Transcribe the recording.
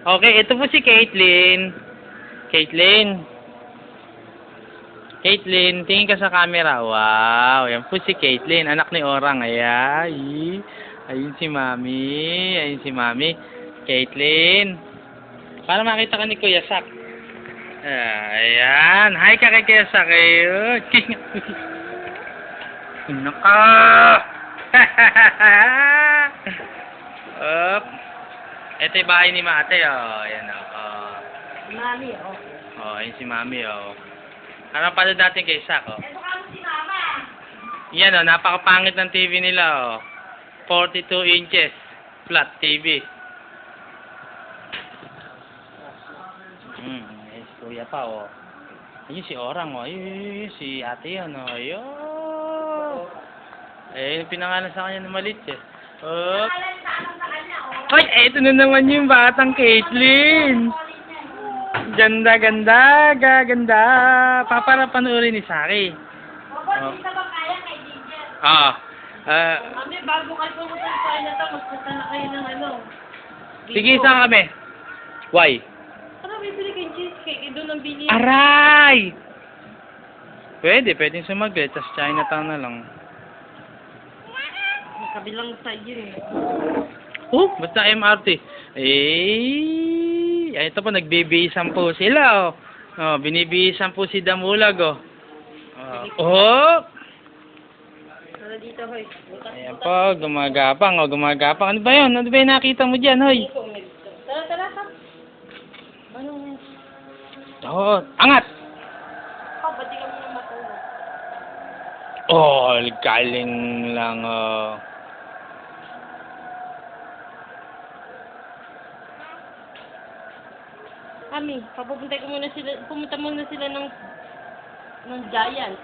Okay, ito po si Caitlyn. Caitlyn. Caitlyn, tingin ka sa camera. Wow, yan po si Caitlyn, anak ni Orang. Ayan. Ayun si Mami. Ayun si Mami. Caitlyn. Para makita ka ni Kuya Sak. Ayan. Hi ka kay Kuya Sak. Ayun. Naka. Up. Ito yung bahay ni Mate, oh. Ayan, oh. Mami, oh. Oh, ayun si Mami, oh. Ano pala natin kay Sak, oh. Ito ka mo si Mama. Yan, oh. Napakapangit ng TV nila, oh. 42 inches. Flat TV. Ayun si Kuya pa, oh. Ayun si Orang, oh. Ayun, si ate yan, oh. Ayun. Ayun, pinangalan sa kanya na malit, eh. Oh. Pangalan sa anong sa kanya, oh. Ay, eto na naman yung batang Caitlyn. Ganda, ganda, gaganda. Papara panoorin ni Saki. Opo, hindi ka ba kaya kay Ginger? Mami, bago kayo pumunta sa kanya to, magpunta na kayo ng ano. Sige, saan kami? Why? Ano, bibili kay cheesecake, doon ang bili. Aray! Pwedeng sumaglit, tas Chinatown na lang. Kabilang side yun eh. Oh, basta MRT. Ito po, nagbibihisan po sila, oh. Oh, binibihisan po si Damulag, oh. Oh! Tara dito, hoy. Ayan po, gumagapang, oh, gumagapang. Ano ba yun? Ano ba yung nakita mo dyan, hoy? Tara, tara, tara. Anong... Oh, angat! Oh, ba't di kami na matulog? Oh, galing lang, oh. Ami, pumunta muna sila ng Giant.